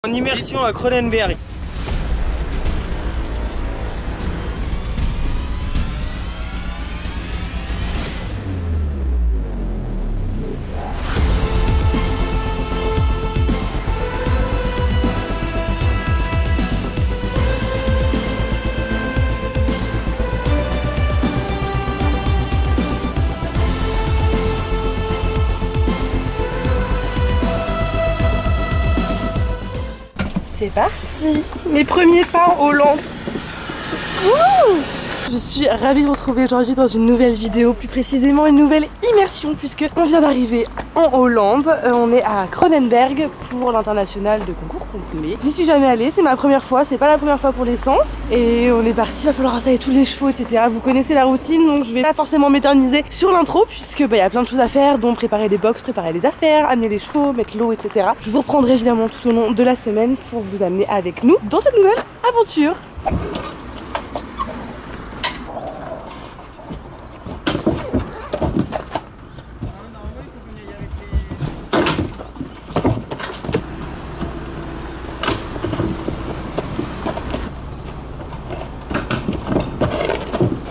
En immersion à Cronenberg. C'est parti. Mes premiers pas en Hollande. Wouh! Je suis ravie de vous retrouver aujourd'hui dans une nouvelle vidéo, plus précisément une nouvelle immersion puisque on vient d'arriver en Hollande. On est à Cronenberg pour l'international de concours complet. J'y suis jamais allée, c'est ma première fois, c'est pas la première fois pour l'essence. Et on est parti, il va falloir installer tous les chevaux, etc. Vous connaissez la routine, donc je vais pas forcément m'éterniser sur l'intro puisque y a plein de choses à faire, dont préparer des box, préparer les affaires, amener les chevaux, mettre l'eau, etc. Je vous reprendrai évidemment tout au long de la semaine pour vous amener avec nous dans cette nouvelle aventure.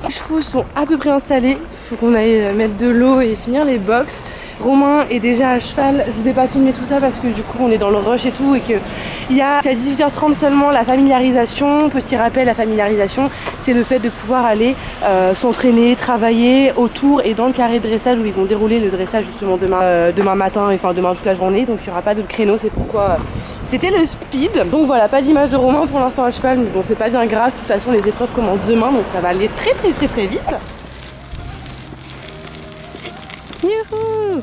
Les chevaux sont à peu près installés, il faut qu'on aille mettre de l'eau et finir les box. Romain est déjà à cheval, je vous ai pas filmé tout ça parce que du coup on est dans le rush et tout et qu'il y a à 18h30 seulement la familiarisation. Petit rappel, la familiarisation c'est le fait de pouvoir aller s'entraîner, travailler autour et dans le carré de dressage où ils vont dérouler le dressage justement demain matin, enfin demain toute la journée, donc il n'y aura pas d'autres créneaux, c'est pourquoi c'était le speed. Donc voilà, pas d'image de Romain pour l'instant à cheval, mais bon c'est pas bien grave, de toute façon les épreuves commencent demain donc ça va aller très vite. Youhou!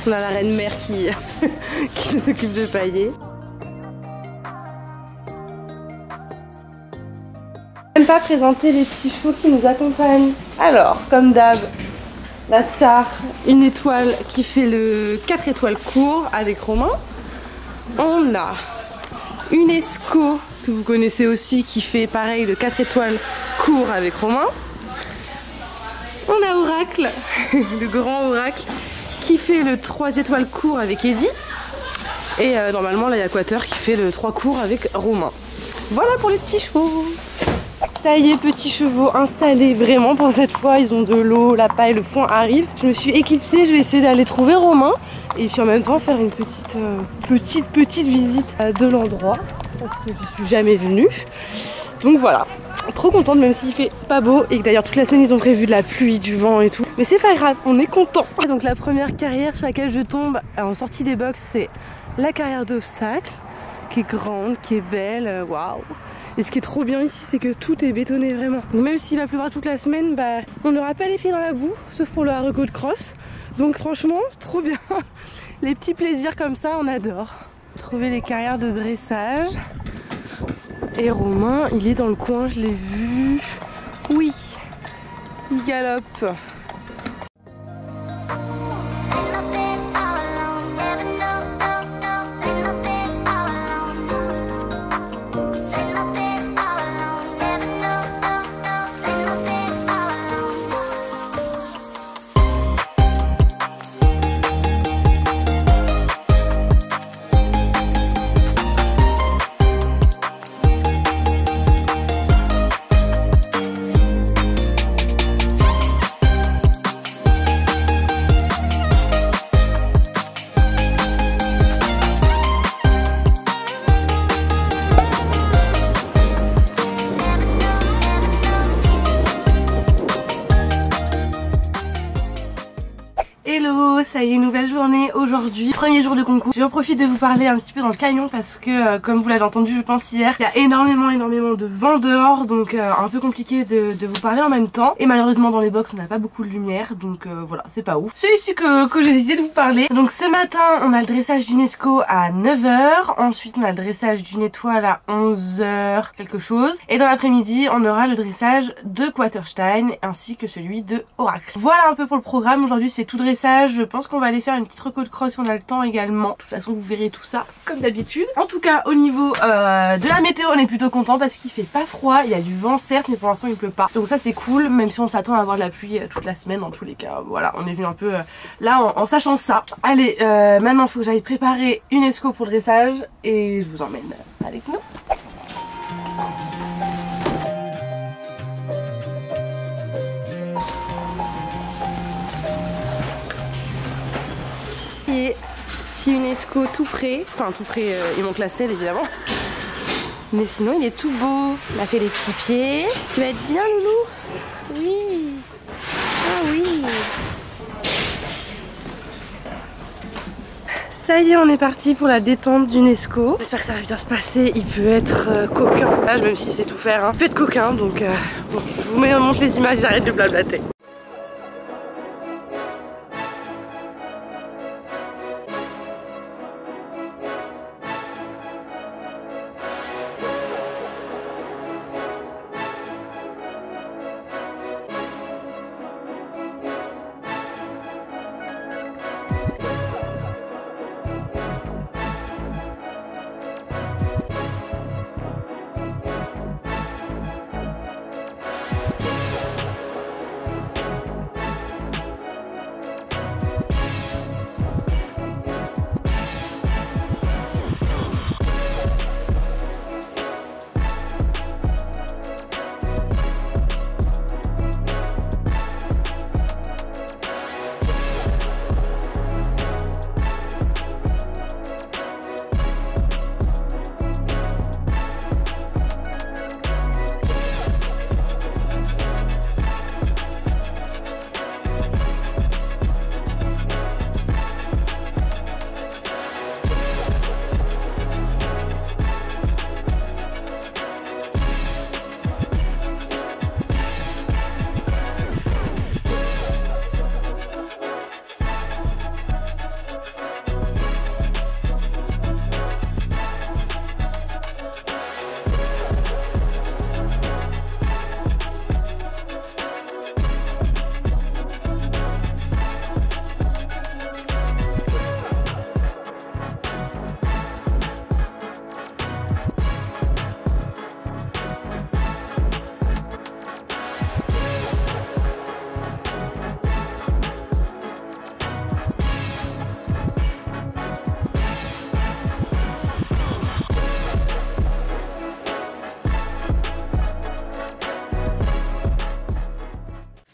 On a la reine mère qui s'occupe de pailler. Je n'aime pas présenter les petits chevaux qui nous accompagnent. Alors, comme d'hab, la star, une étoile qui fait le 4 étoiles court avec Romain. On a une esco que vous connaissez aussi qui fait pareil le 4 étoiles court avec Romain. On a Oracle, le grand Oracle qui fait le 3 étoiles court avec Easy. Et normalement là il y a Quater qui fait le 3 court avec Romain. Voilà pour les petits chevaux. Ça y est, petits chevaux installés vraiment pour cette fois, ils ont de l'eau, la paille, le foin arrive. Je me suis éclipsée, je vais essayer d'aller trouver Romain et puis en même temps faire une petite visite de l'endroit parce que je suis jamais venue. Donc voilà, trop contente même s'il fait pas beau et que d'ailleurs toute la semaine ils ont prévu de la pluie, du vent et tout. Mais c'est pas grave, on est content. Donc la première carrière sur laquelle je tombe en sortie des box, c'est la carrière d'obstacles qui est grande, qui est belle, waouh. Et ce qui est trop bien ici, c'est que tout est bétonné vraiment. Donc même s'il va pleuvoir toute la semaine, on n'aura pas les pieds dans la boue, sauf pour le haricot de crosse. Donc franchement, trop bien. Les petits plaisirs comme ça, on adore. Trouver les carrières de dressage. Et Romain, il est dans le coin, je l'ai vu. Oui, il galope. Hello, ça y est, nouvelle journée aujourd'hui, premier jour de concours. J'en profite de vous parler un petit peu dans le camion parce que comme vous l'avez entendu je pense hier, il y a énormément de vent dehors, donc un peu compliqué de vous parler en même temps. Et malheureusement dans les box on n'a pas beaucoup de lumière, donc voilà, c'est pas ouf. C'est ici que j'ai décidé de vous parler. Donc ce matin on a le dressage d'une esco à 9 h, ensuite on a le dressage d'une étoile à 11 h quelque chose, et dans l'après-midi on aura le dressage de Quaterstein ainsi que celui de Oracle. Voilà un peu pour le programme, aujourd'hui c'est tout dressage, je pense pense qu'on va aller faire une petite reco de cross si on a le temps également. De toute façon vous verrez tout ça comme d'habitude. En tout cas au niveau de la météo on est plutôt content parce qu'il fait pas froid, il y a du vent certes mais pour l'instant il pleut pas. Donc ça c'est cool, même si on s'attend à avoir de la pluie toute la semaine dans tous les cas. Voilà, on est venu un peu là en sachant ça. Allez, maintenant il faut que j'aille préparer une esco pour le dressage et je vous emmène avec nous. Qui est une esco tout prêt, enfin tout prêt, il manque la selle évidemment, mais sinon il est tout beau. On a fait les petits pieds. Tu vas être bien loulou? Oui. Ah oui. Ça y est, on est parti pour la détente d'une esco. J'espère que ça va bien se passer. Il peut être coquin, même si c'est tout faire, hein. Il peut être coquin, donc bon, je vous montre les images, j'arrête de blablater.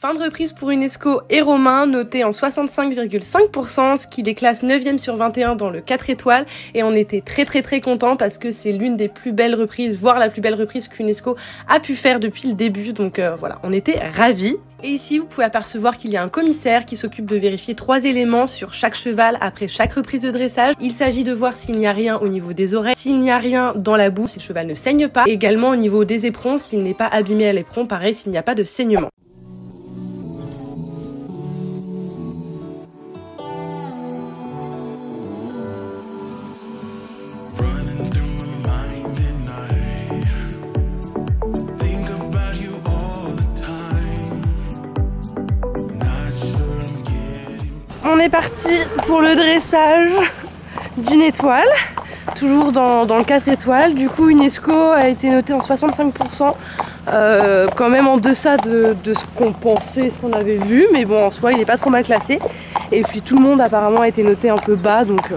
Fin de reprise pour une esco et Romain, notée en 65,5%, ce qui les classe 9e sur 21 dans le 4 étoiles. Et on était très contents parce que c'est l'une des plus belles reprises, voire la plus belle reprise qu'une esco a pu faire depuis le début. Donc voilà, on était ravis. Et ici, vous pouvez apercevoir qu'il y a un commissaire qui s'occupe de vérifier 3 éléments sur chaque cheval après chaque reprise de dressage. Il s'agit de voir s'il n'y a rien au niveau des oreilles, s'il n'y a rien dans la boue, si le cheval ne saigne pas. Et également au niveau des éperons, s'il n'est pas abîmé à l'éperon, pareil, s'il n'y a pas de saignement. On est parti pour le dressage d'une étoile, toujours dans le 4 étoiles. Du coup, une esco a été notée en 65%, quand même en deçà de ce qu'on pensait, ce qu'on avait vu, mais bon, en soi, il n'est pas trop mal classé. Et puis tout le monde apparemment a été noté un peu bas, donc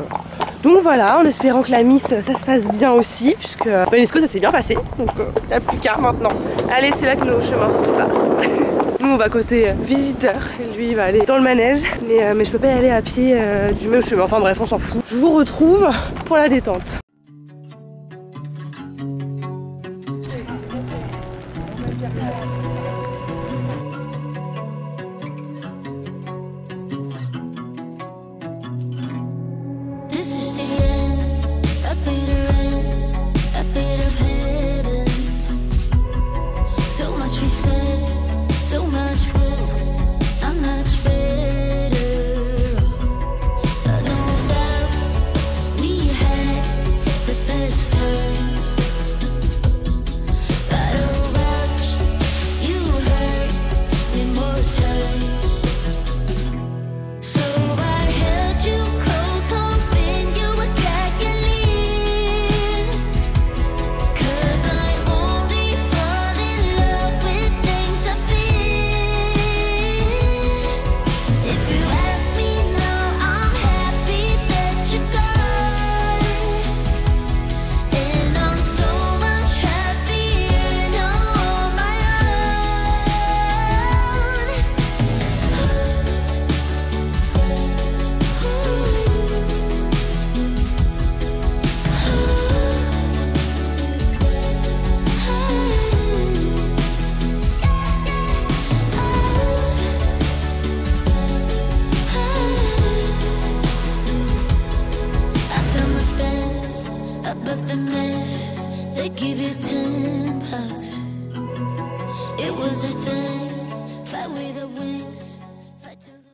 voilà, en espérant que la Miss, ça se passe bien aussi, puisque une esco, ça s'est bien passé, donc il n'y a plus qu'à maintenant. Allez, c'est là que nos chemins se séparent. Nous on va côté visiteur et lui il va aller dans le manège, mais je peux pas y aller à pied du même chemin, enfin bref on s'en fout. Je vous retrouve pour la détente. You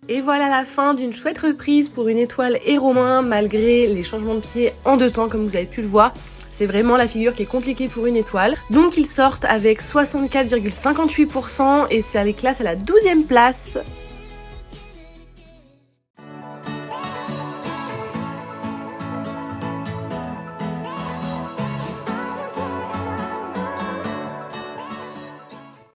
Et voilà la fin d'une chouette reprise pour une étoile et Romain, malgré les changements de pied en 2 temps comme vous avez pu le voir. C'est vraiment la figure qui est compliquée pour une étoile. Donc ils sortent avec 64,58% et ça les classe à la 12e place